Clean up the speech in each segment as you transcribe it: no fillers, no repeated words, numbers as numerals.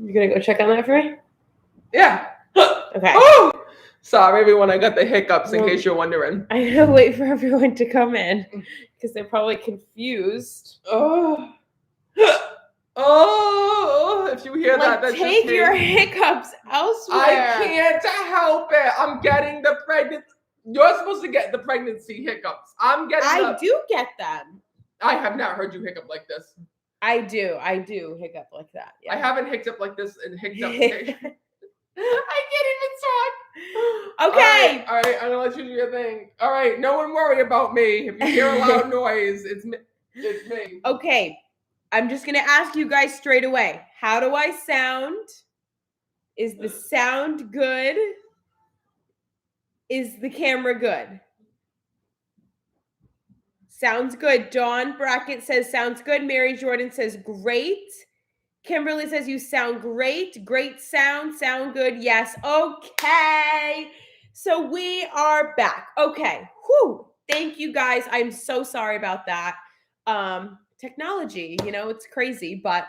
You gonna go check on that for me? Yeah. Okay. Oh! Sorry, everyone. I got the hiccups in case you're wondering. I gotta wait for everyone to come in because they're probably confused. Oh. Oh, if you hear that, that's take just me. your hiccups elsewhere. I can't help it. I'm getting the pregnancy. You're supposed to get the pregnancy hiccups. I'm getting I do get them. I have not heard you hiccup like this. I do hiccup like that. Yeah. I haven't hiccuped like this and hiccuped. I can't even talk. Okay. All right, I'm gonna let you do your thing. All right, no one worry about me. If you hear a loud noise, it's me. It's me. Okay, I'm just gonna ask you guys straight away. How do I sound? Is the sound good? Is the camera good? Sounds good. Dawn Brackett says sounds good. Mary Jordan says great. Kimberly says you sound great. Great sound good. Yes. Okay. So we are back. Okay. Whew. Thank you guys. I'm so sorry about that. Technology, it's crazy, but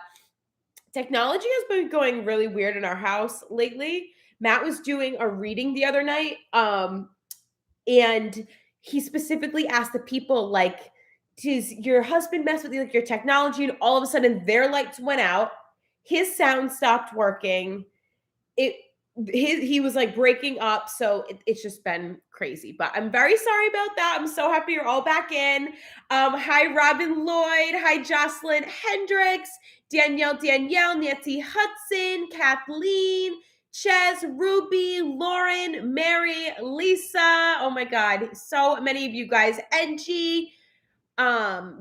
technology has been going really weird in our house lately. Matt was doing a reading the other night, and he specifically asked the people, like, does your husband mess with your technology? And all of a sudden their lights went out. His sound stopped working. He was like breaking up. So it's just been crazy, but I'm very sorry about that. I'm so happy you're all back in. Hi, Robin Lloyd. Hi, Jocelyn Hendricks, Danielle, Nancy Hudson, Kathleen, Ches, Ruby, Lauren, Mary, Lisa. Oh my God. So many of you guys. Angie,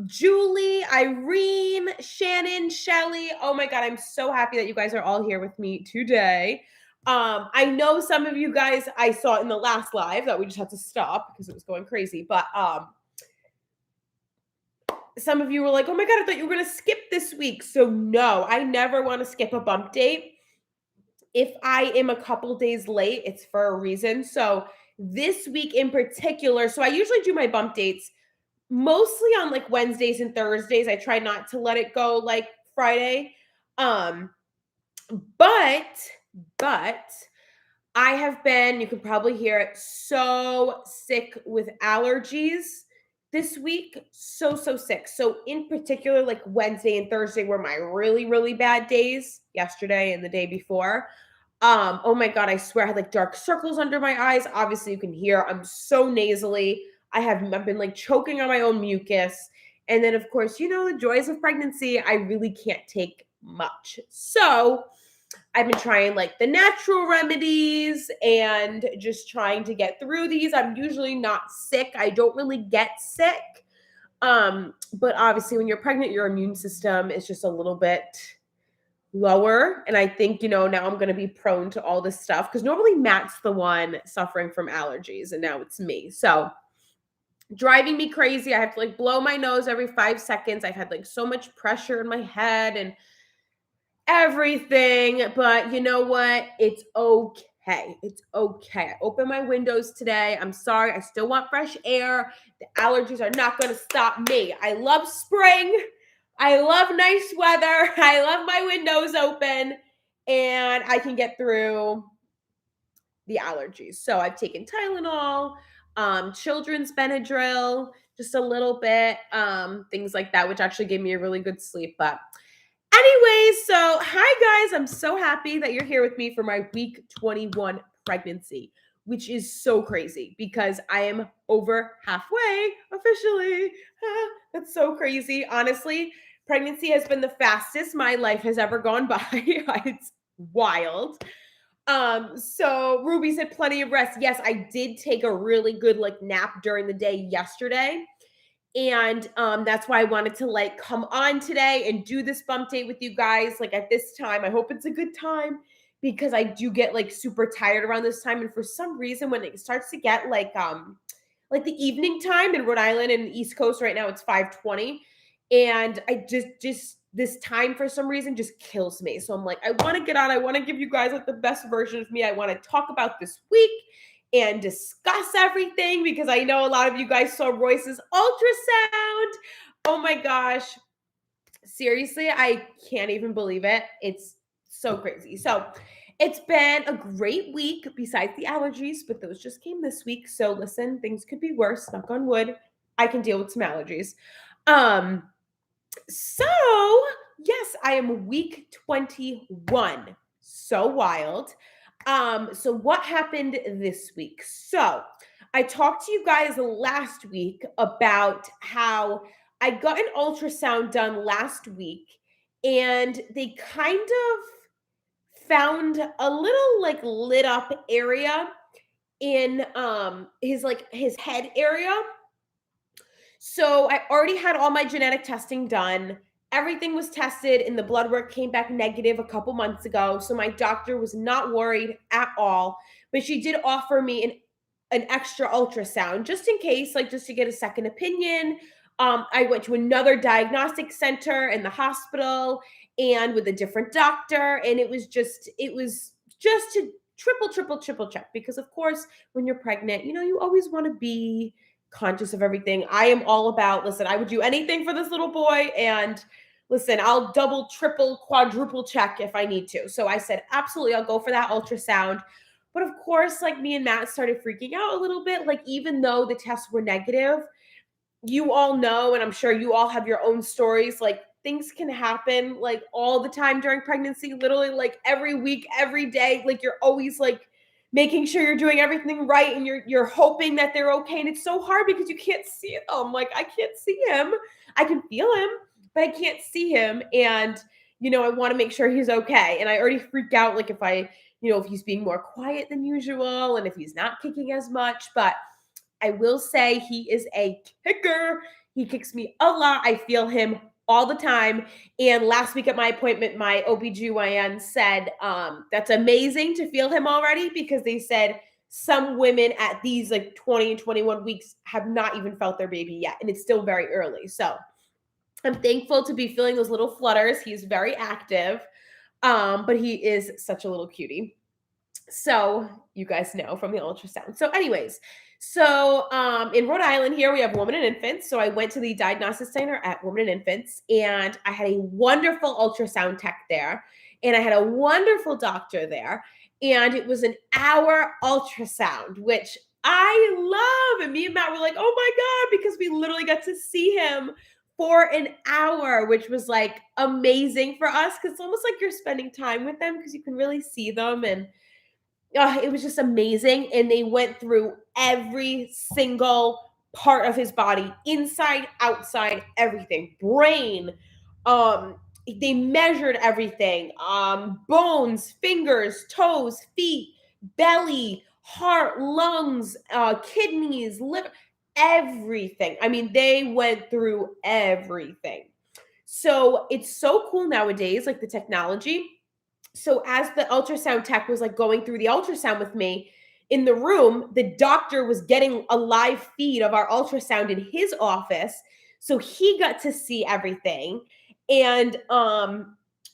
Julie, Irene, Shannon, Shelly. Oh my God. I'm so happy that you guys are all here with me today. I know some of you guys, I saw in the last live that we just had to stop because it was going crazy, but some of you were like, oh my God, I thought you were going to skip this week. So no, I never want to skip a bump date. If I am a couple days late, it's for a reason. So this week in particular, so I usually do my bump dates mostly on like Wednesdays and Thursdays. I try not to let it go like Friday. But I have been, you can probably hear it, so sick with allergies this week. So sick. So in particular, like Wednesday and Thursday were my really, really bad days, yesterday and the day before. Oh my God, I swear I had like dark circles under my eyes. Obviously you can hear I'm so nasally. I've been like choking on my own mucus. And then of course, the joys of pregnancy, I really can't take much. So I've been trying like the natural remedies and just trying to get through these. I'm usually not sick. I don't really get sick. But obviously when you're pregnant, your immune system is just a little bit lower. And I think, now I'm going to be prone to all this stuff because normally Matt's the one suffering from allergies and now it's me. So driving me crazy. I have to like blow my nose every 5 seconds. I've had like so much pressure in my head and everything, but you know what? It's okay. It's okay. I opened my windows today. I'm sorry. I still want fresh air. The allergies are not going to stop me. I love spring. I love nice weather. I love my windows open and I can get through the allergies. So I've taken Tylenol, children's Benadryl, just a little bit, things like that, which actually gave me a really good sleep. But anyway, so hi guys, I'm so happy that you're here with me for my week 21 pregnancy, which is so crazy because I am over halfway officially. That's so crazy. Honestly, pregnancy has been the fastest my life has ever gone by. It's wild. So Ruby said plenty of rest. Yes, I did take a really good like nap during the day yesterday. And that's why I wanted to like come on today and do this bump date with you guys like at this time. I hope it's a good time because I do get like super tired around this time. And for some reason, when it starts to get like the evening time in Rhode Island and the East Coast right now, it's 5:20. And I just this time for some reason just kills me. So I'm like, I want to get on. I want to give you guys like the best version of me. I want to talk about this week and discuss everything because I know a lot of you guys saw Royce's ultrasound. Oh my gosh. Seriously, I can't even believe it. It's So crazy. So it's been a great week besides the allergies, but those just came this week. So listen, things could be worse. Knock on wood. I can deal with some allergies. Um, so yes, I am week 21. So wild. So what happened this week? So I talked to you guys last week about how I got an ultrasound done last week and they kind of found a little like lit up area in his head area. So I already had all my genetic testing done. Everything was tested and the blood work came back negative a couple months ago. So my doctor was not worried at all, but she did offer me an extra ultrasound just in case, like just to get a second opinion. I went to another diagnostic center in the hospital and with a different doctor, and it was just to triple check because of course when you're pregnant, you always want to be conscious of everything. I am all about, listen, I would do anything for this little boy. And listen, I'll double, triple, quadruple check if I need to. So I said, absolutely, I'll go for that ultrasound. But of course, like me and Matt started freaking out a little bit. Like, even though the tests were negative, you all know, and I'm sure you all have your own stories, like things can happen like all the time during pregnancy, literally like every week, every day. Like you're always like making sure you're doing everything right and you're hoping that they're okay. And it's so hard because you can't see them. Like I can't see him. I can feel him, but I can't see him. And I want to make sure he's okay. And I already freak out like if he's being more quiet than usual and if he's not kicking as much. But I will say he is a kicker. He kicks me a lot. I feel him all the time. And last week at my appointment, my OBGYN said, that's amazing to feel him already because they said some women at these like 20 and 21 weeks have not even felt their baby yet. And it's still very early. So I'm thankful to be feeling those little flutters. He's very active, but he is such a little cutie. So you guys know from the ultrasound. So anyways, in Rhode Island here, we have women and infants. So I went to the diagnosis center at women and infants and I had a wonderful ultrasound tech there and I had a wonderful doctor there. And it was an hour ultrasound, which I love. And me and Matt were like, oh my God, because we literally got to see him for an hour, which was like amazing for us. Cause it's almost like you're spending time with them because you can really see them and it was just amazing. And they went through every single part of his body, inside, outside, everything, brain. They measured everything, bones, fingers, toes, feet, belly, heart, lungs, kidneys, liver, everything. I mean, they went through everything. So it's so cool nowadays, like the technology. So as the ultrasound tech was like going through the ultrasound with me in the room, the doctor was getting a live feed of our ultrasound in his office. So he got to see everything. And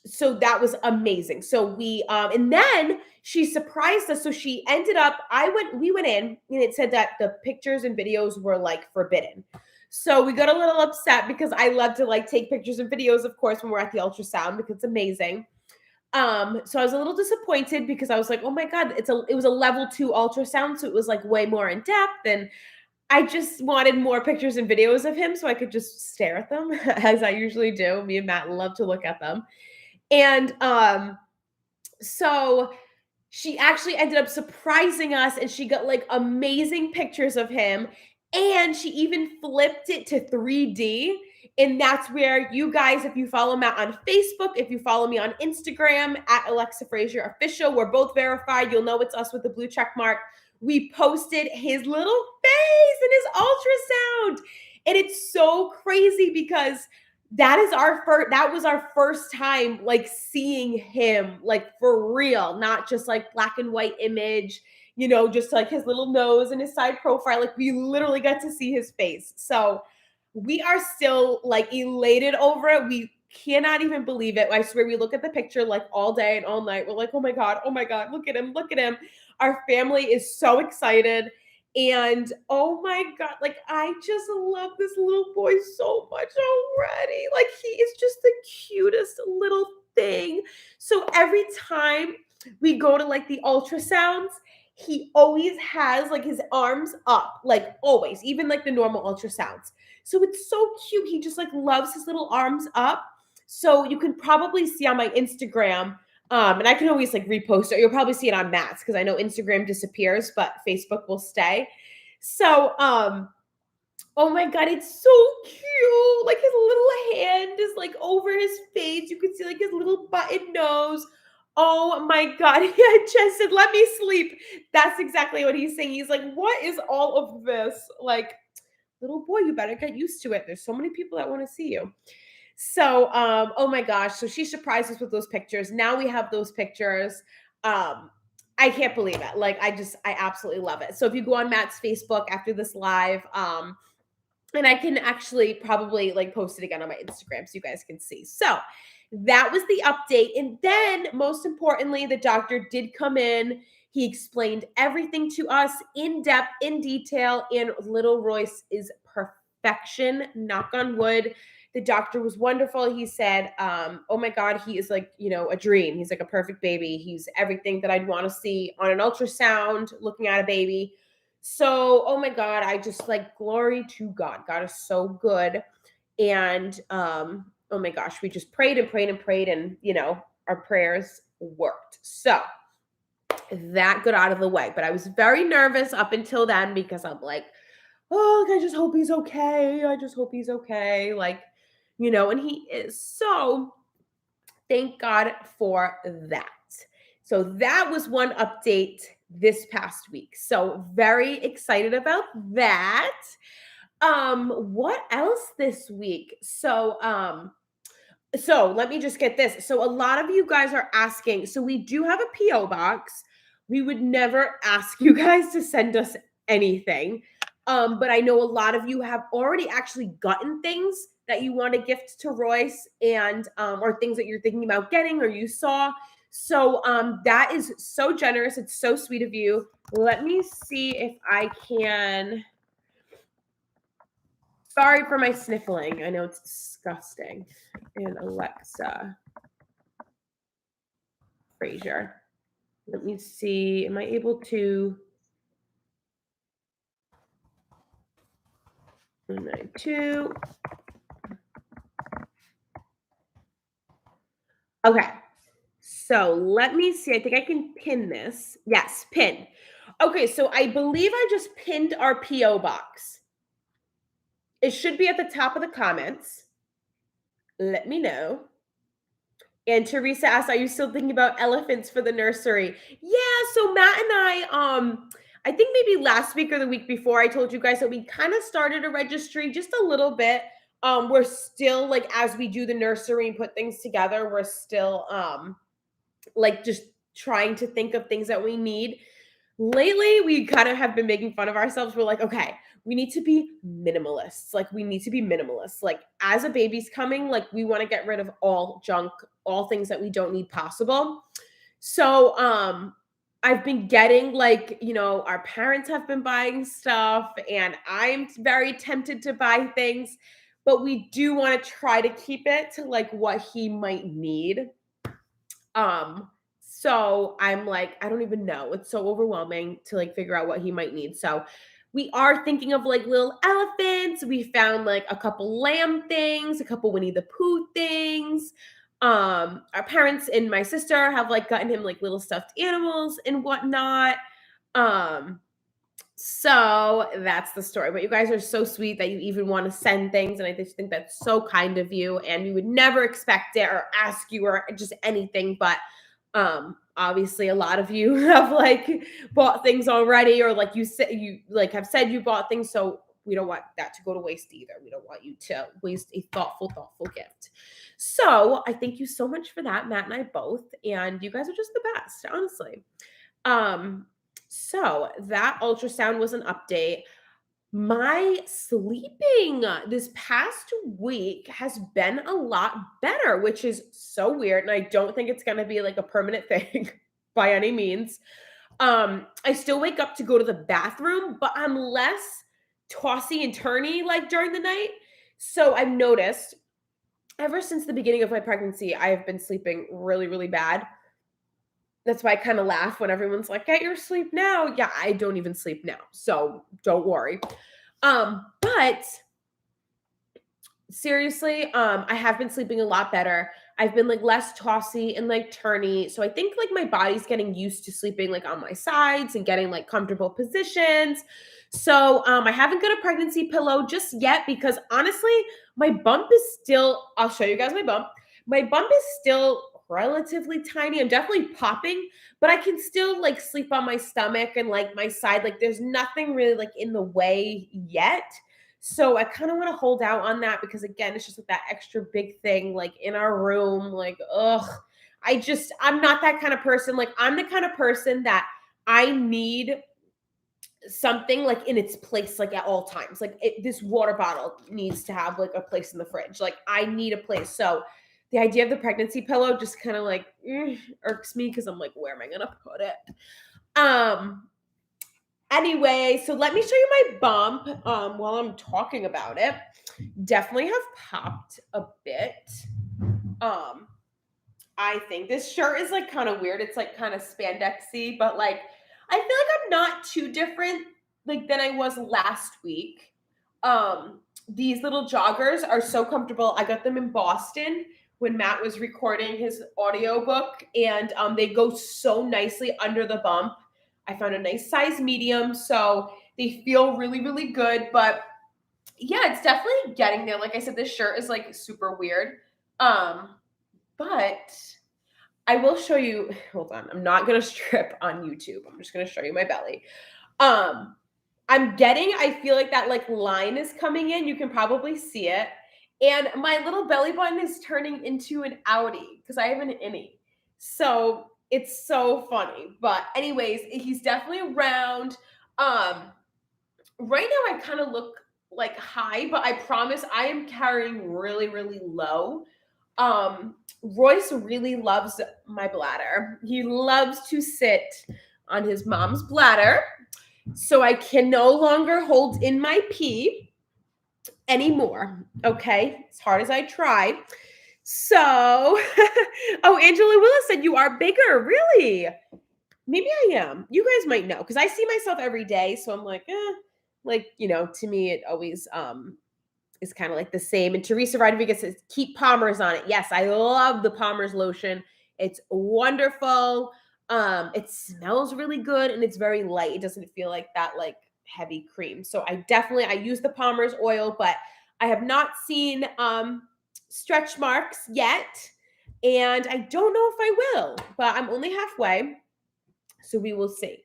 so that was amazing. So and then she surprised us. So she ended up, we went in and it said that the pictures and videos were like forbidden. So we got a little upset because I love to like take pictures and videos, of course, when we're at the ultrasound because it's amazing. So I was a little disappointed because I was like, oh my God, it was a level 2 ultrasound. So it was like way more in depth. And I just wanted more pictures and videos of him so I could just stare at them as I usually do. Me and Matt love to look at them. And so she actually ended up surprising us and she got like amazing pictures of him. And she even flipped it to 3D. And that's where you guys, if you follow Matt on Facebook, if you follow me on Instagram at Alexa Fraser Official, we're both verified. You'll know it's us with the blue check mark. We posted his little face in his ultrasound. And it's so crazy because that was our first time like seeing him like for real, not just like black and white image, just like his little nose and his side profile. Like we literally got to see his face. So we are still like elated over it. We cannot even believe it. I swear we look at the picture like all day and all night. We're like, oh my God, look at him, look at him. Our family is so excited. And oh my God, like I just love this little boy so much already. Like he is just the cutest little thing. So every time we go to like the ultrasounds, he always has like his arms up, like always, even like the normal ultrasounds. So it's so cute. He just like loves his little arms up. So you can probably see on my Instagram, and I can always like repost it. You'll probably see it on Matt's because I know Instagram disappears, but Facebook will stay. So, oh my God, it's so cute. Like his little hand is like over his face. You can see like his little button nose. Oh my God. Yeah, Jess said, let me sleep. That's exactly what he's saying. He's like, what is all of this? Like, little boy, you better get used to it. There's so many people that want to see you. So, oh my gosh. So she surprised us with those pictures. Now we have those pictures. I can't believe it. Like, I absolutely love it. So if you go on Matt's Facebook after this live, and I can actually probably like post it again on my Instagram so you guys can see. So that was the update. And then most importantly, the doctor did come in. He explained everything to us in depth, in detail, and little Royce is perfection. Knock on wood. The doctor was wonderful. He said, oh my God, he is like, a dream. He's like a perfect baby. He's everything that I'd want to see on an ultrasound, looking at a baby. So, oh my God, I just like glory to God. God is so good. And oh my gosh, we just prayed and prayed and prayed, and our prayers worked. So that got out of the way. But I was very nervous up until then because I'm like, oh, I just hope he's okay. I just hope he's okay. Like, and he is. So thank God for that. So that was one update this past week. So very excited about that. What else this week? So let me just get this. So a lot of you guys are asking, so we do have a PO box. We would never ask you guys to send us anything. But I know a lot of you have already actually gotten things that you want to gift to Royce, and or things that you're thinking about getting or you saw. So that is so generous. It's so sweet of you. Let me see if I can. Sorry for my sniffling. I know it's disgusting. And Alexa, Fraser. Let me see. Am I able to? 192. Okay. So let me see. I think I can pin this. Yes, pin. Okay, so I believe I just pinned our PO box. It should be at the top of the comments. Let me know. And Teresa asked, are you still thinking about elephants for the nursery? Yeah, so Matt and I think maybe last week or the week before, I told you guys that we kind of started a registry just a little bit. We're still like, as we do the nursery and put things together, we're still like just trying to think of things that we need. Lately, we kind of have been making fun of ourselves. We're like, okay, we need to be minimalists. Like, we need to be minimalists. Like, as a baby's coming, like, we want to get rid of all junk, all things that we don't need possible. So, I've been getting like, our parents have been buying stuff, and I'm very tempted to buy things, but we do want to try to keep it to like what he might need. So I'm like, I don't even know. It's so overwhelming to like figure out what he might need. So we are thinking of like little elephants. We found like a couple lamb things, a couple Winnie the Pooh things. Our parents and my sister have like gotten him like little stuffed animals and whatnot. So that's the story. But you guys are so sweet that you even want to send things. And I just think that's so kind of you. And we would never expect it or ask you or just anything. But obviously a lot of you have like bought things already, or like you said, you like have said you bought things. So we don't want that to go to waste either. We don't want you to waste a thoughtful gift. So I thank you so much for that, Matt and I both. And you guys are just the best, honestly. So that ultrasound was an update. My sleeping this past week has been a lot better, which is so weird. And I don't think it's going to be like a permanent thing by any means. I still wake up to go to the bathroom, but I'm less tossy and turny like during the night. So I've noticed ever since the beginning of my pregnancy, I have been sleeping really, really bad. That's why I kind of laugh when everyone's like, "Get your sleep now." Yeah, I don't even sleep now. So, don't worry. But seriously, I have been sleeping a lot better. I've been like less tossy and like turny. So I think like my body's getting used to sleeping like on my sides and getting like comfortable positions. So I haven't got a pregnancy pillow just yet because honestly, my bump is still, I'll show you guys my bump. My bump is still relatively tiny. I'm definitely popping, but I can still like sleep on my stomach and like my side. Like there's nothing really like in the way yet. So I kind of want to hold out on that because again, it's just like that extra big thing like in our room. Like, ugh. I'm not that kind of person. Like, I'm the kind of person that I need something like in its place, like at all times. Like this water bottle needs to have like a place in the fridge. Like I need a place. So the idea of the pregnancy pillow just kind of like irks me because I'm like, where am I gonna put it? Um, Anyway, so let me show you my bump while I'm talking about it. Definitely have popped a bit. Um, I think this shirt is like kind of weird. It's like kind of spandexy, but like I feel like I'm not too different like than I was last week. These little joggers are so comfortable. I got them in Boston when Matt was recording his audiobook, and they go so nicely under the bump. I found a nice size medium, so they feel really, really good. But yeah, it's definitely getting there. Like I said, this shirt is like super weird. But I will show you. Hold on. I'm not gonna strip on YouTube. I'm just gonna show you my belly. Um, I feel like that like line is coming in. You can probably see it. And my little belly button is turning into an outie because I have an innie. So it's so funny. But anyways, he's definitely around. Um, right now I kind of look like high, but I promise I am carrying really, really low. Royce really loves my bladder. He loves to sit on his mom's bladder. So I can no longer hold in my pee anymore. Okay. As hard as I try. So, oh, Angela Willis said you are bigger. Really? Maybe I am. You guys might know because I see myself every day. So I'm like, like, to me, it always is kind of like the same. And Teresa Rodriguez says, keep Palmer's on it. Yes, I love the Palmer's lotion. It's wonderful. It smells really good and it's very light. It doesn't feel like that like heavy cream. So I use the Palmer's oil, but I have not seen stretch marks yet. And I don't know if I will, but I'm only halfway. So we will see.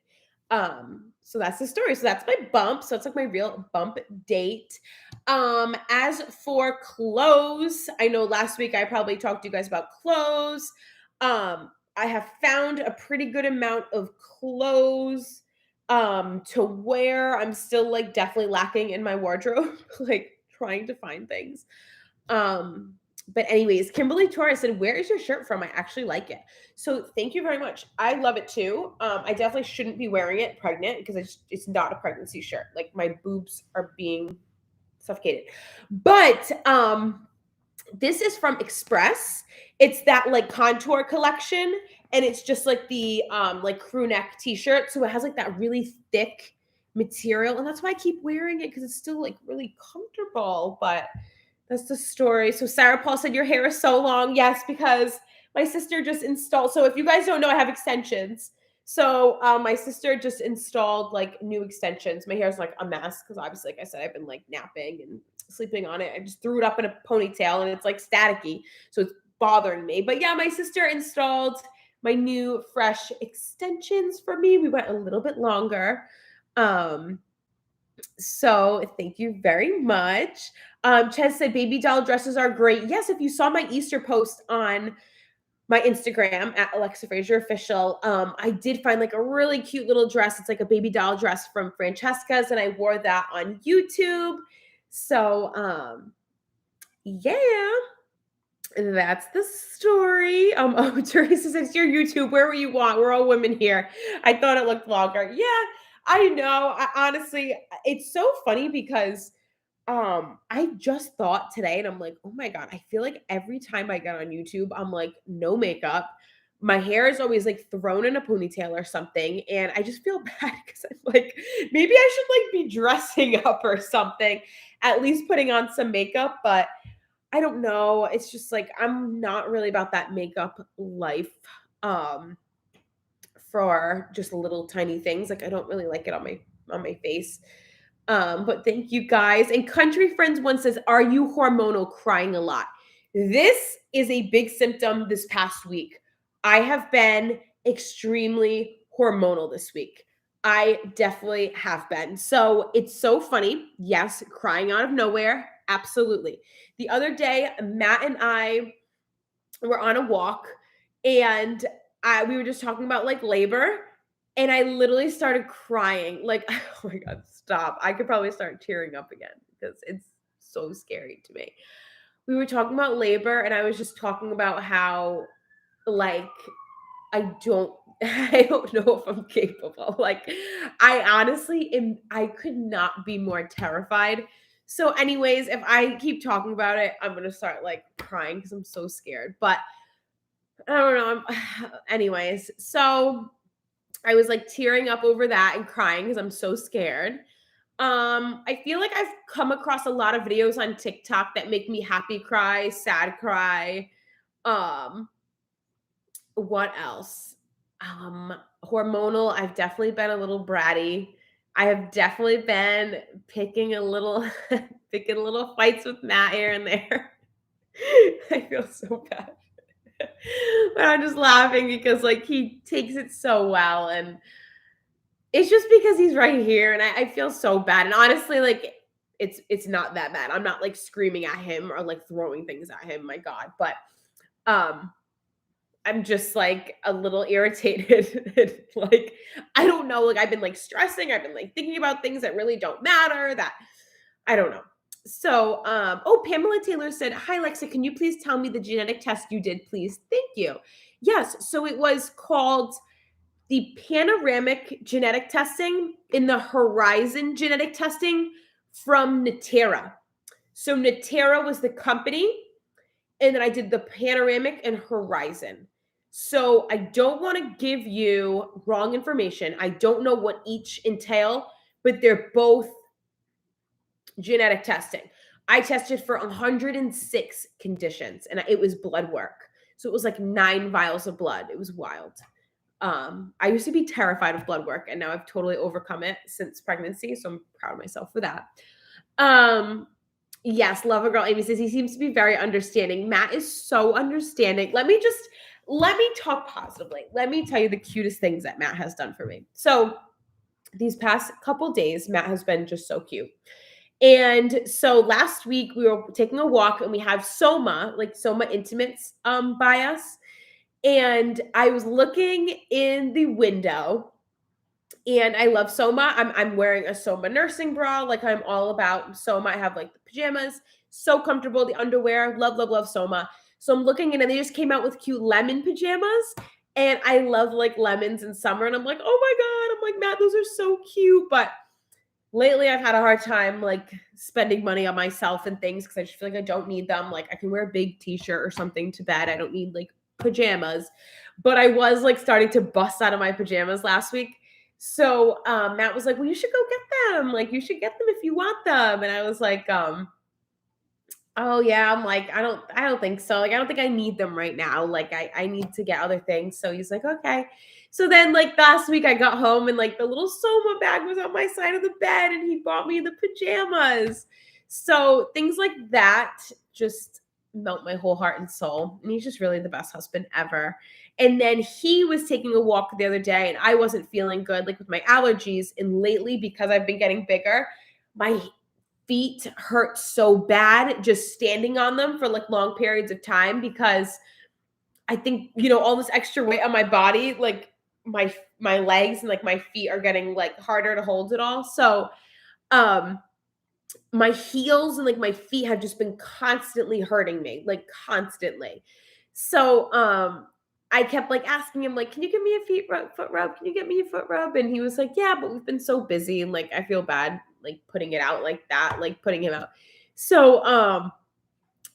So that's the story. So that's my bump. So it's like my real bump date. As for clothes, I know last week I probably talked to you guys about clothes. I have found a pretty good amount of clothes to wear. I'm still like definitely lacking in my wardrobe, like trying to find things. But anyways, Kimberly Torres said, "Where is your shirt from? I actually like it." So thank you very much. I love it too. I definitely shouldn't be wearing it pregnant because it's not a pregnancy shirt. Like my boobs are being suffocated. But this is from Express. It's that like contour collection, and it's just like the like crew neck t-shirt. So it has like that really thick material, and that's why I keep wearing it because it's still like really comfortable. But that's the story. So Sarah Paul said, your hair is so long. Yes, because my sister just installed. So if you guys don't know, I have extensions. So my sister just installed like new extensions. My hair is like a mess because obviously, like I said, I've been like napping and sleeping on it. I just threw it up in a ponytail and it's like staticky. So it's bothering me. But yeah, my sister installed my new fresh extensions for me. We went a little bit longer. So thank you very much. Ches said baby doll dresses are great. Yes, if you saw my Easter post on my Instagram at Alexa Fraser Official, I did find like a really cute little dress. It's like a baby doll dress from Francesca's, and I wore that on YouTube. So yeah, that's the story. Oh, Teresa says your YouTube. Where were you want? We're all women here. I thought it looked longer. Yeah, I know. Honestly, it's so funny because I just thought today and I'm like, "Oh my god, I feel like every time I get on YouTube, I'm like, no makeup. My hair is always like thrown in a ponytail or something, and I just feel bad because I'm like, maybe I should like be dressing up or something, at least putting on some makeup, but I don't know. It's just like I'm not really about that makeup life. Um, for just little tiny things. Like I don't really like it on my face. But thank you guys. And Country Friends one says, "Are you hormonal crying a lot?" This is a big symptom this past week. I have been extremely hormonal this week. I definitely have been. So it's so funny. Yes, crying out of nowhere. Absolutely. The other day, Matt and I were on a walk and we were just talking about like labor and I literally started crying. Like, oh my God, stop. I could probably start tearing up again because it's so scary to me. We were talking about labor and I was just talking about how like I don't know if I'm capable. Like I honestly am I could not be more terrified. So anyways, if I keep talking about it, I'm going to start like crying because I'm so scared. But I don't know. Anyways, so I was like tearing up over that and crying because I'm so scared. I feel like I've come across a lot of videos on TikTok that make me happy cry, sad cry. Um, what else? Hormonal. I've definitely been a little bratty. I have definitely been picking a little picking little fights with Matt here and there. I feel so bad. But I'm just laughing because like he takes it so well and it's just because he's right here and I feel so bad. And honestly, like it's not that bad. I'm not like screaming at him or like throwing things at him, my God. But um I'm just like a little irritated. And, like I don't know, like I've been like stressing, I've been like thinking about things that really don't matter, that I don't know. So, oh, Pamela Taylor said, "Hi, Lexa. Can you please tell me the genetic test you did, please? Thank you." Yes. So it was called the panoramic genetic testing in the Horizon genetic testing from Natera. So Natera was the company, and then I did the panoramic and Horizon. So I don't want to give you wrong information. I don't know what each entail, but they're both genetic testing. I tested for 106 conditions and it was blood work. So it was like 9 vials of blood. It was wild. I used to be terrified of blood work and now I've totally overcome it since pregnancy. So I'm proud of myself for that. Um, yes, Love a Girl Amy says he seems to be very understanding. Matt is so understanding. Let me talk positively. Let me tell you the cutest things that Matt has done for me. So these past couple days, Matt has been just so cute. And so last week we were taking a walk and we have Soma, like Soma Intimates by us. And I was looking in the window and I love Soma. I'm wearing a Soma nursing bra. Like I'm all about Soma. I have like the pajamas, so comfortable, the underwear. Love, love, love Soma. So I'm looking in and they just came out with cute lemon pajamas. And I love like lemons in summer. And I'm like, oh my God. I'm like, Matt, those are so cute. But lately I've had a hard time like spending money on myself and things because I just feel like I don't need them. Like I can wear a big t-shirt or something to bed. I don't need like pajamas. But I was like starting to bust out of my pajamas last week. So Matt was like, well, you should go get them. Like you should get them if you want them. And I was like, oh yeah, I'm like, I don't think so. Like, I don't think I need them right now. Like, I need to get other things. So he's like, okay. So then like last week I got home and like the little Soma bag was on my side of the bed and he bought me the pajamas. So things like that just melt my whole heart and soul. And he's just really the best husband ever. And then he was taking a walk the other day and I wasn't feeling good, like with my allergies. And lately, because I've been getting bigger, my feet hurt so bad just standing on them for like long periods of time because I think, all this extra weight on my body, like my legs and like my feet are getting like harder to hold it all. So, um my heels and like my feet have just been constantly hurting me, like constantly. So, I kept like asking him like, "Can you give me a foot rub? Can you get me a foot rub?" And he was like, "Yeah, but we've been so busy and like I feel bad like putting it out like that, like putting him out. So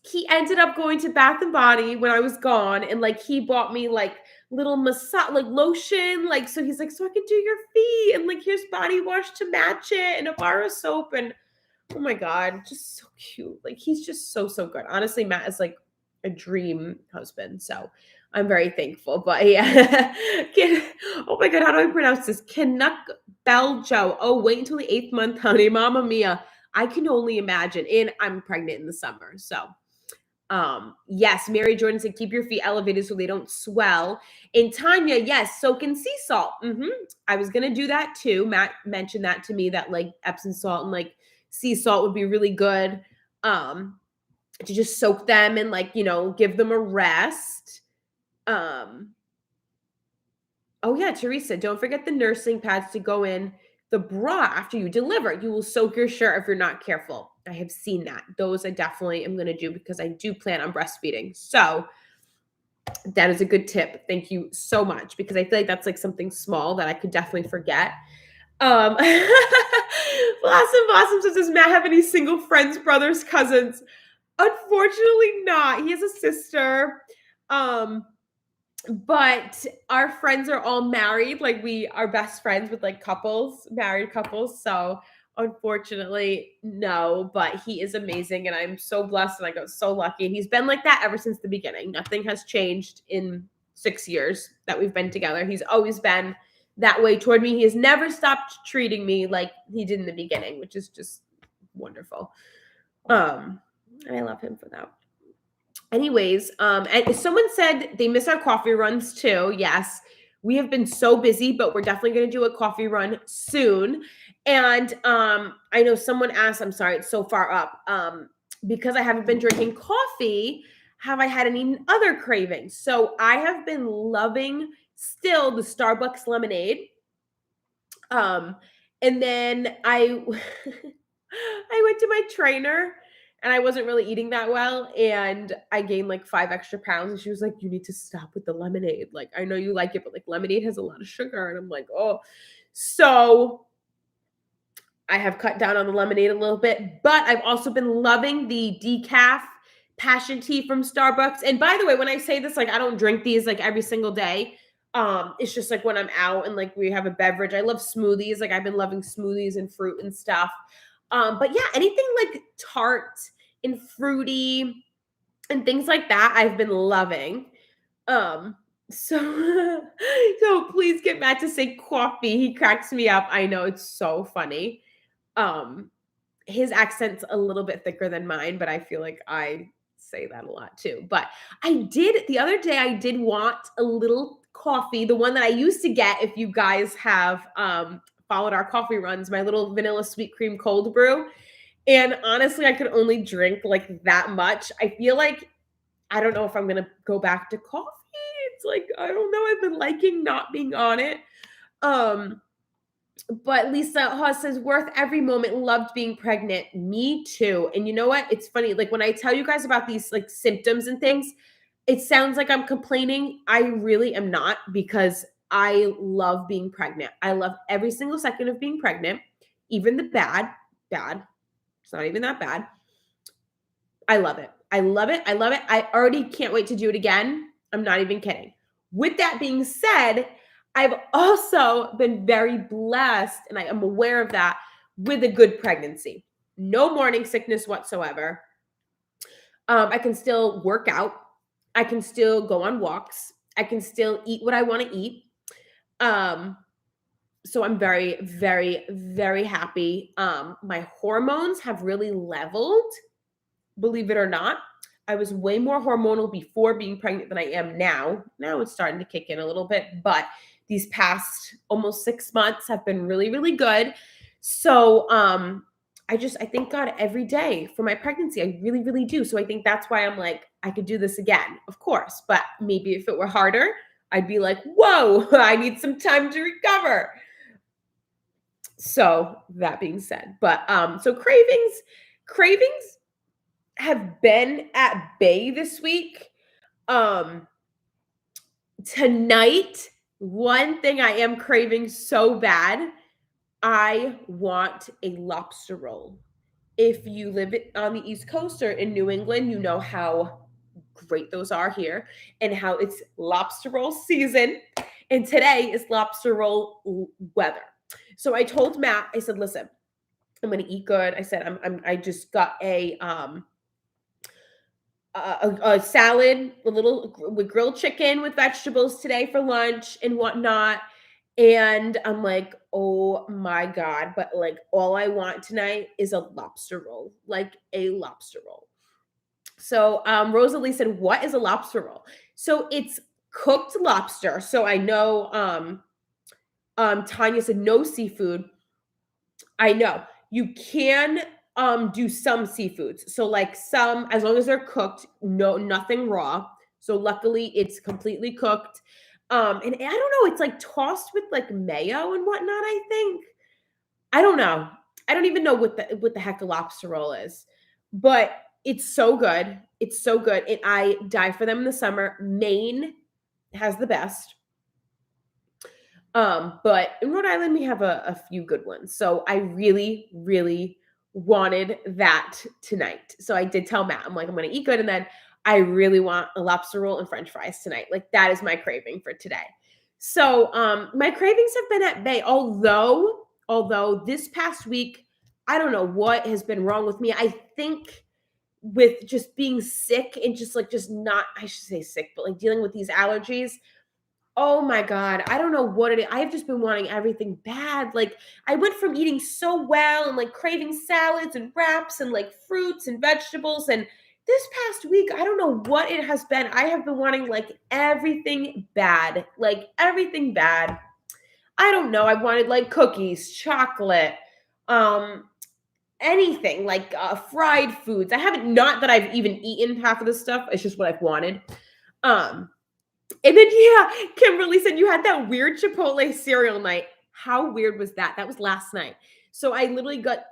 he ended up going to Bath and Body when I was gone, and like he bought me like little massage like lotion, like so he's like, so I can do your feet, and like here's body wash to match it and a bar of soap, and oh my God, just so cute. Like he's just so good. Honestly, Matt is like a dream husband. So I'm very thankful. But yeah. Oh my God, how do I pronounce this? Canuck Beljo. Oh, wait until the 8th month, honey. Mama Mia. I can only imagine. And I'm pregnant in the summer. So yes, Mary Jordan said keep your feet elevated so they don't swell. And Tanya, yes, soak in sea salt. I was gonna do that too. Matt mentioned that to me, that like Epsom salt and like sea salt would be really good to just soak them and like, you know, give them a rest. Oh yeah, Teresa, don't forget the nursing pads to go in the bra after you deliver. You will soak your shirt if you're not careful. I have seen that. Those I definitely am going to do because I do plan on breastfeeding. So that is a good tip. Thank you so much, because I feel like that's like something small that I could definitely forget. Blossom says, does Matt have any single friends, brothers, cousins? Unfortunately not. He has a sister. But our friends are all married. Like we are best friends with like couples, married couples. So unfortunately, no, but he is amazing. And I'm so blessed and I got so lucky. And he's been like that ever since the beginning. Nothing has changed in 6 years that we've been together. He's always been that way toward me. He has never stopped treating me like he did in the beginning, which is just wonderful. I love him for that. Anyways, and someone said they miss our coffee runs too. Yes, we have been so busy, but we're definitely going to do a coffee run soon. And I know someone asked, I'm sorry, it's so far up. Because I haven't been drinking coffee, have I had any other cravings? So I have been loving still the Starbucks lemonade. And then I I went to my trainer and I wasn't really eating that well, and I gained like 5 extra pounds, and she was like, you need to stop with the lemonade. Like, I know you like it, but like lemonade has a lot of sugar. And I'm like, oh. So I have cut down on the lemonade a little bit, but I've also been loving the decaf passion tea from Starbucks. And by the way, when I say this, like I don't drink these like every single day. It's just like when I'm out and like we have a beverage. I love smoothies. Like I've been loving smoothies and fruit and stuff. But yeah, anything like tart and fruity and things like that, I've been loving. So so please get Matt to say coffee. He cracks me up. I know, it's so funny. His accent's a little bit thicker than mine, but I feel like I say that a lot too. But the other day I did want a little coffee, the one that I used to get. If you guys have followed our coffee runs, my little vanilla sweet cream cold brew. And honestly, I could only drink like that much. I feel like I don't know if I'm gonna go back to coffee. It's like, I don't know. I've been liking not being on it. But Lisa Haas says, worth every moment, loved being pregnant. Me too. And you know what? It's funny. Like when I tell you guys about these like symptoms and things, it sounds like I'm complaining. I really am not, because I love being pregnant. I love every single second of being pregnant, even the bad. It's not even that bad. I love it. I love it. I love it. I already can't wait to do it again. I'm not even kidding. With that being said, I've also been very blessed, and I am aware of that, with a good pregnancy. No morning sickness whatsoever. I can still work out. I can still go on walks. I can still eat what I want to eat. So I'm very, very, very happy. My hormones have really leveled, believe it or not. I was way more hormonal before being pregnant than I am now. Now it's starting to kick in a little bit, but these past almost 6 months have been really, really good. So I thank God every day for my pregnancy. I really, really do. So I think that's why I'm like, I could do this again, of course. But maybe if it were harder, I'd be like, whoa, I need some time to recover. So that being said, but so cravings have been at bay this week. Tonight, one thing I am craving so bad, I want a lobster roll. If you live on the East Coast or in New England, you know how great those are here and how it's lobster roll season. And today is lobster roll weather. So I told Matt, I said, listen, I'm going to eat good. I said, I just got a salad, a little with grilled chicken with vegetables today for lunch and whatnot. And I'm like, oh my God. But like, all I want tonight is a lobster roll, like a lobster roll. So Rosalie said, what is a lobster roll? So it's cooked lobster. So I know Tanya said no seafood. I know. You can do some seafoods. So like some, as long as they're cooked, no, nothing raw. So luckily it's completely cooked. And I don't know, it's like tossed with like mayo and whatnot, I think. I don't know. I don't even know what the heck a lobster roll is. But it's so good. It's so good. And I die for them in the summer. Maine has the best. But in Rhode Island, we have a few good ones. So I really, really wanted that tonight. So I did tell Matt, I'm like, I'm going to eat good. And then I really want a lobster roll and French fries tonight. Like that is my craving for today. So my cravings have been at bay, although this past week, I don't know what has been wrong with me. I think with just being sick and just not, I should say sick, but like dealing with these allergies. Oh my God. I don't know what it is. I've just been wanting everything bad. Like I went from eating so well and like craving salads and wraps and like fruits and vegetables. And this past week, I don't know what it has been. I have been wanting like everything bad, like everything bad. I don't know. I wanted like cookies, chocolate, anything like fried foods. I haven't, not that I've even eaten half of this stuff. It's just what I've wanted. And then, yeah, Kimberly said you had that weird Chipotle cereal night. How weird was that? That was last night. So I literally got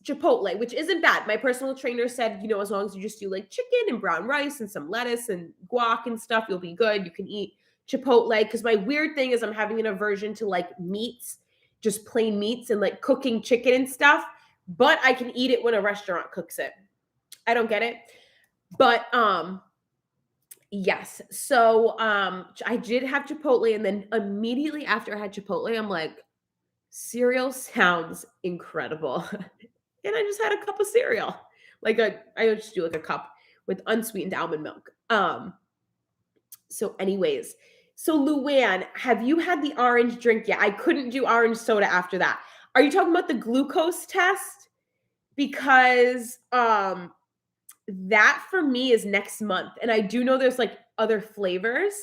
Chipotle, which isn't bad. My personal trainer said, you know, as long as you just do like chicken and brown rice and some lettuce and guac and stuff, you'll be good. You can eat Chipotle. Because my weird thing is I'm having an aversion to like meats, just plain meats and like cooking chicken and stuff. But I can eat it when a restaurant cooks it. I don't get it. But yes. So I did have Chipotle, and then immediately after I had Chipotle, I'm like, cereal sounds incredible. And I just had a cup of cereal. I just do like a cup with unsweetened almond milk. So anyways, so Luann, have you had the orange drink yet? I couldn't do orange soda after that. Are you talking about the glucose test? Because that for me is next month. And I do know there's like other flavors.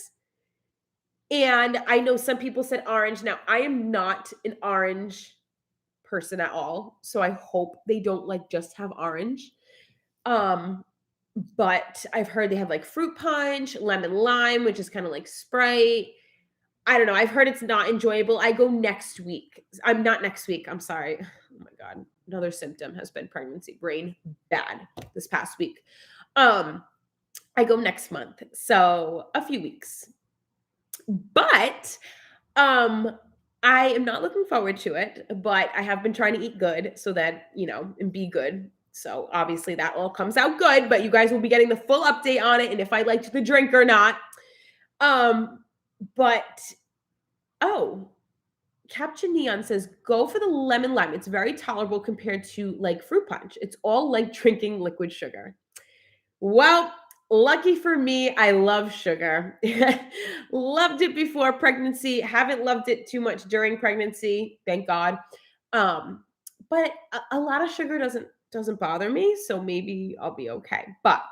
And I know some people said orange. Now, I am not an orange person at all. So I hope they don't like just have orange. But I've heard they have like fruit punch, lemon lime, which is kind of like Sprite. I don't know. I've heard it's not enjoyable. I go next week. I'm not next week. I'm sorry. Oh my God. Another symptom has been pregnancy brain bad this past week. I go next month. So a few weeks. But I am not looking forward to it, but I have been trying to eat good so that, you know, and be good. So obviously that all comes out good, but you guys will be getting the full update on it and if I liked the drink or not. But Caption Neon says, go for the lemon lime. It's very tolerable compared to like fruit punch. It's all like drinking liquid sugar. Well, lucky for me, I love sugar. Loved it before pregnancy. Haven't loved it too much during pregnancy, thank God. But a lot of sugar doesn't bother me, so maybe I'll be okay. But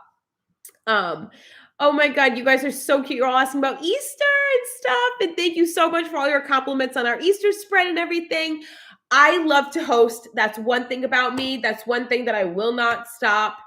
oh my God, you guys are so cute. You're all asking about Easter and stuff. And thank you so much for all your compliments on our Easter spread and everything. I love to host. That's one thing about me. That's one thing that I will not stop.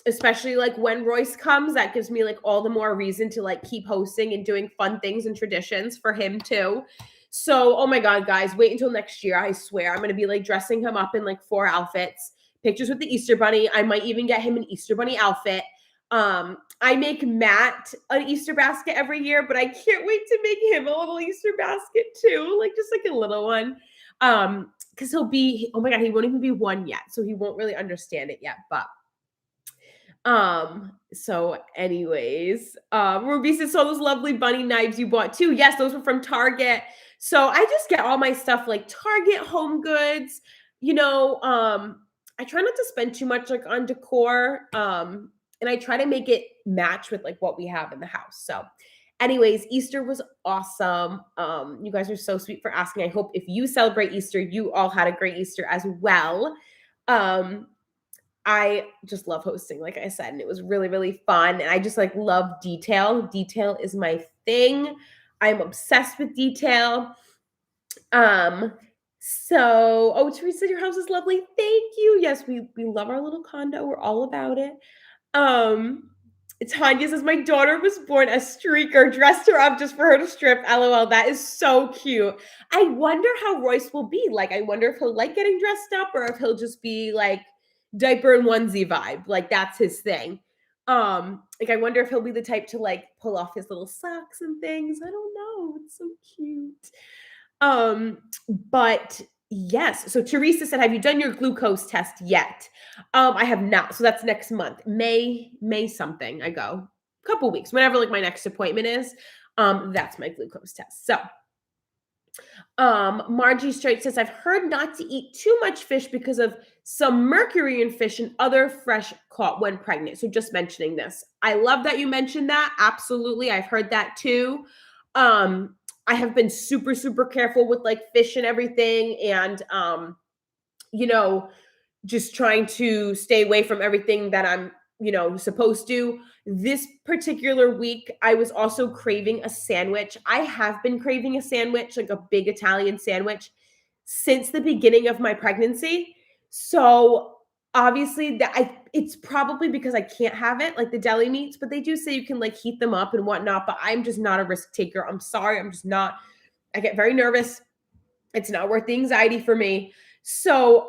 Especially like when Royce comes, that gives me like all the more reason to like keep hosting and doing fun things and traditions for him too. So, oh my God, guys, wait until next year. I swear I'm going to be like dressing him up in like 4 outfits, pictures with the Easter bunny. I might even get him an Easter bunny outfit. I make Matt an Easter basket every year, but I can't wait to make him a little Easter basket too, like just like a little one. Because he'll be, oh my God, he won't even be 1 yet, so he won't really understand it yet. But so anyways, Ruby says, so those lovely bunny knives you bought too. Yes, those were from Target. So I just get all my stuff like Target, Home Goods, I try not to spend too much like on decor. And I try to make it match with like what we have in the house. So anyways, Easter was awesome. You guys are so sweet for asking. I hope if you celebrate Easter, you all had a great Easter as well. I just love hosting, like I said, and it was really, really fun. And I just like love detail. Detail is my thing. I'm obsessed with detail. Oh, Teresa, your house is lovely. Thank you. Yes, we love our little condo. We're all about it. Tanya says, my daughter was born a streaker, dressed her up just for her to strip. LOL. That is so cute. I wonder how Royce will be. Like, I wonder if he'll like getting dressed up or if he'll just be like diaper and onesie vibe. Like, that's his thing. Like, I wonder if he'll be the type to like pull off his little socks and things. I don't know. It's so cute. But yes. So Teresa said, have you done your glucose test yet? I have not. So that's next month. May something. I go a couple weeks, whenever like my next appointment is. That's my glucose test. So Margie Straight says, I've heard not to eat too much fish because of some mercury in fish and other fresh caught when pregnant. So just mentioning this. I love that you mentioned that. Absolutely. I've heard that too. I have been super, super careful with like fish and everything. And, just trying to stay away from everything that I'm, supposed to. This particular week, I was also craving a sandwich. I have been craving a sandwich, like a big Italian sandwich, since the beginning of my pregnancy. So obviously it's probably because I can't have it, like the deli meats, but they do say you can like heat them up and whatnot, but I'm just not a risk taker. I'm sorry. I'm just not. I get very nervous. It's not worth the anxiety for me. So,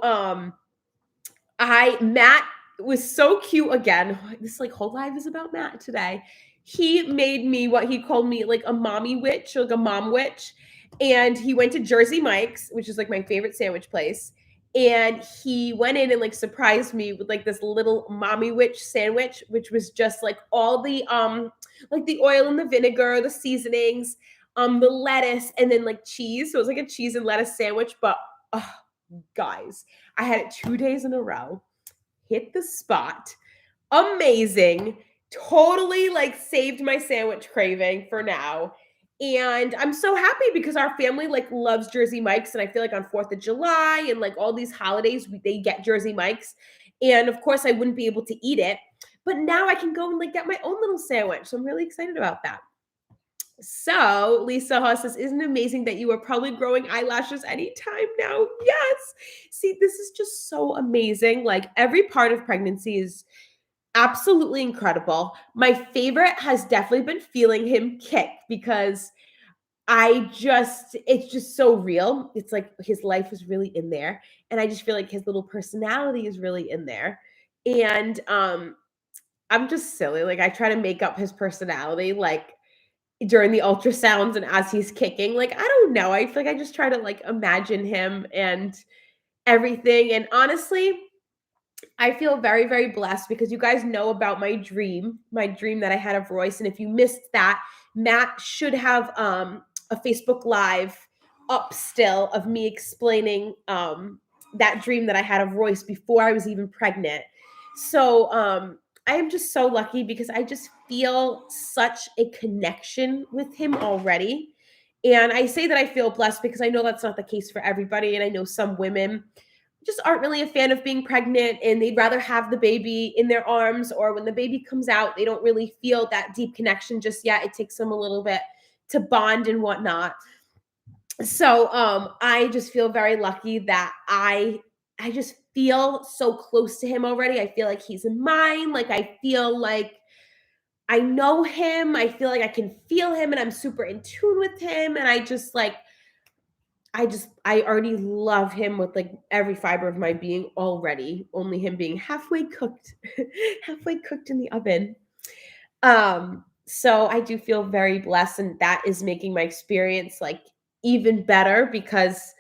Matt was so cute again. This like whole live is about Matt today. He made me what he called me like a mommy witch, like a mom witch. And he went to Jersey Mike's, which is like my favorite sandwich place. And he went in and like surprised me with like this little mommy witch sandwich, which was just like all the like the oil and the vinegar, the seasonings, the lettuce, and then like cheese. So it was like a cheese and lettuce sandwich. But guys, I had it 2 days in a row. Hit the spot. Amazing. Totally like saved my sandwich craving for now. And I'm so happy because our family like loves Jersey Mike's. And I feel like on 4th of July and like all these holidays, they get Jersey Mike's. And of course, I wouldn't be able to eat it. But now I can go and like get my own little sandwich. So I'm really excited about that. So Lisa Haas says, isn't it amazing that you are probably growing eyelashes anytime now? Yes. See, this is just so amazing. Like every part of pregnancy is absolutely incredible. My favorite has definitely been feeling him kick because it's just so real. It's like his life is really in there. And I just feel like his little personality is really in there. And I'm just silly. Like I try to make up his personality like during the ultrasounds and as he's kicking. Like, I don't know. I feel like I just try to like imagine him and everything. And honestly, I feel very, very blessed because you guys know about my dream that I had of Royce. And if you missed that, Matt should have a Facebook Live up still of me explaining that dream that I had of Royce before I was even pregnant. So I am just so lucky because I just feel such a connection with him already. And I say that I feel blessed because I know that's not the case for everybody. And I know some women just aren't really a fan of being pregnant and they'd rather have the baby in their arms, or when the baby comes out, they don't really feel that deep connection just yet. It takes them a little bit to bond and whatnot. So I just feel very lucky that I just feel so close to him already. I feel like he's mine. Like I feel like I know him. I feel like I can feel him and I'm super in tune with him. And I already love him with like every fiber of my being already, only him being halfway cooked in the oven. So I do feel very blessed, and that is making my experience like even better because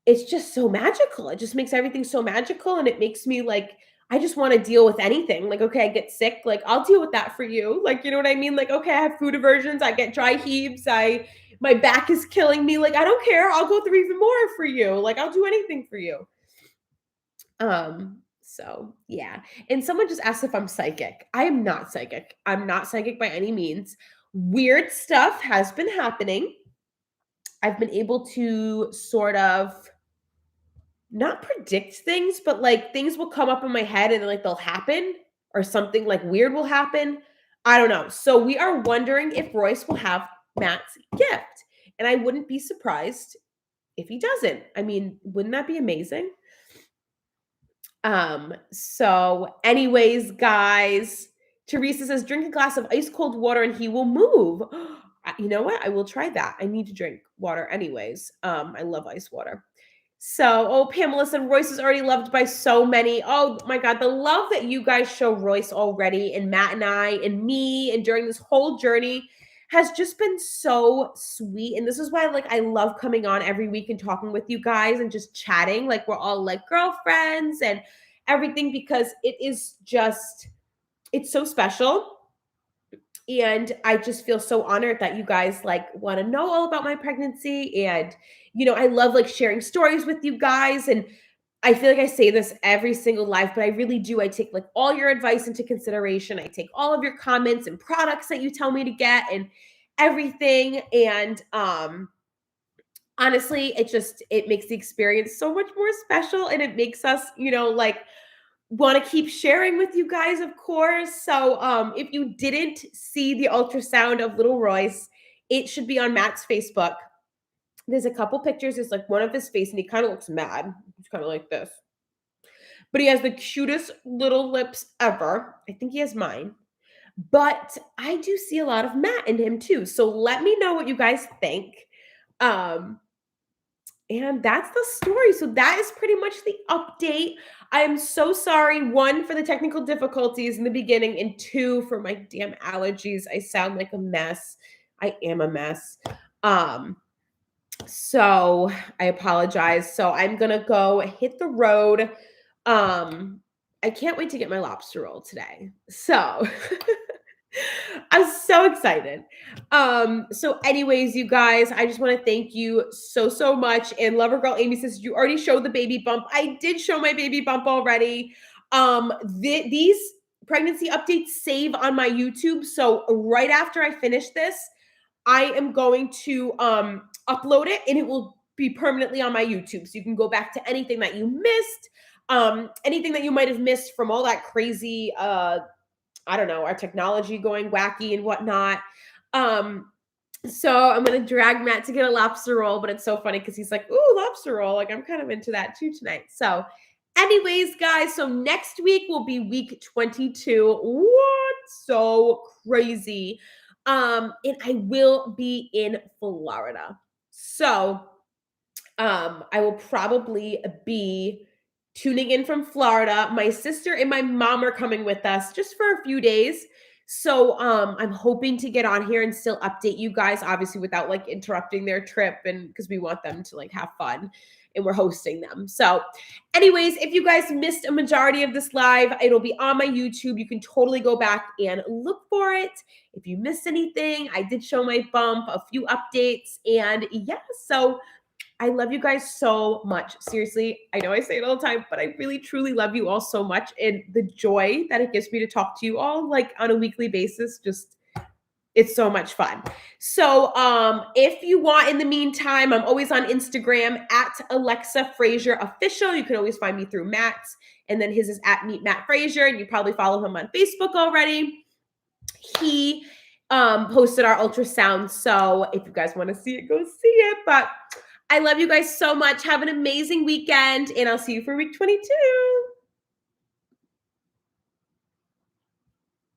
it's just so magical. It just makes everything so magical, and it makes me like I just want to deal with anything. Like, okay, I get sick, like I'll deal with that for you. Like, you know what I mean? Like, okay, I have food aversions, I get dry heaves, I my back is killing me. Like, I don't care. I'll go through even more for you. Like, I'll do anything for you. So yeah. And someone just asked if I'm psychic. I am not psychic. I'm not psychic by any means. Weird stuff has been happening. I've been able to sort of not predict things, but like things will come up in my head and like they'll happen or something like weird will happen. I don't know. So we are wondering if Royce will have Matt's gift. And I wouldn't be surprised if he doesn't. I mean, wouldn't that be amazing? So anyways, guys, Teresa says drink a glass of ice cold water and he will move. You know what? I will try that. I need to drink water anyways. I love ice water. So, oh, Pamela said Royce is already loved by so many. Oh my God, the love that you guys show Royce already, and Matt and I, and me, and during this whole journey has just been so sweet. And this is why, like, I love coming on every week and talking with you guys and just chatting. Like, we're all like girlfriends and everything because it is just, it's so special. And I just feel so honored that you guys like want to know all about my pregnancy. And, you know, I love like sharing stories with you guys. And I feel like I say this every single live, but I really do. I take like all your advice into consideration. I take all of your comments and products that you tell me to get and everything. And honestly, it makes the experience so much more special, and it makes us, you know, like want to keep sharing with you guys, of course. So if you didn't see the ultrasound of little Royce, it should be on Matt's Facebook. There's a couple pictures. There's like one of his face, and he kind of looks mad. He's kind of like this. But he has the cutest little lips ever. I think he has mine. But I do see a lot of Matt in him too. So let me know what you guys think. Um, And that's the story. So that is pretty much the update. I am so sorry, one, for the technical difficulties in the beginning, and two, for my damn allergies. I sound like a mess. I am a mess. So I apologize. So I'm gonna go hit the road. I can't wait to get my lobster roll today. So I'm so excited. So anyways, you guys, I just want to thank you so, so much. And Lover Girl Amy says, you already showed the baby bump. I did show my baby bump already. These pregnancy updates save on my YouTube. So right after I finish this, I am going to upload it, and it will be permanently on my YouTube. So you can go back to anything that you missed, anything that you might have missed from all that crazy I don't know, our technology going wacky and whatnot. So I'm gonna drag Matt to get a lobster roll, but it's so funny because he's like, "Ooh, lobster roll!" Like I'm kind of into that too tonight. So, anyways, guys, so next week will be week 22. What? So crazy. And I will be in Florida. So, I will probably be tuning in from Florida. My sister and my mom are coming with us just for a few days. So I'm hoping to get on here and still update you guys, obviously without like interrupting their trip, and because we want them to like have fun and we're hosting them. So anyways, if you guys missed a majority of this live, it'll be on my YouTube. You can totally go back and look for it. If you missed anything, I did show my bump, a few updates, and yeah, so I love you guys so much. Seriously, I know I say it all the time, but I really truly love you all so much. And the joy that it gives me to talk to you all like on a weekly basis, just it's so much fun. So if you want, in the meantime, I'm always on Instagram at Alexa Fraser Official. You can always find me through Matt's, and then his is at Meet Matt Fraser, and you probably follow him on Facebook already. He posted our ultrasound. So if you guys want to see it, go see it. But I love you guys so much. Have an amazing weekend, and I'll see you for week 22.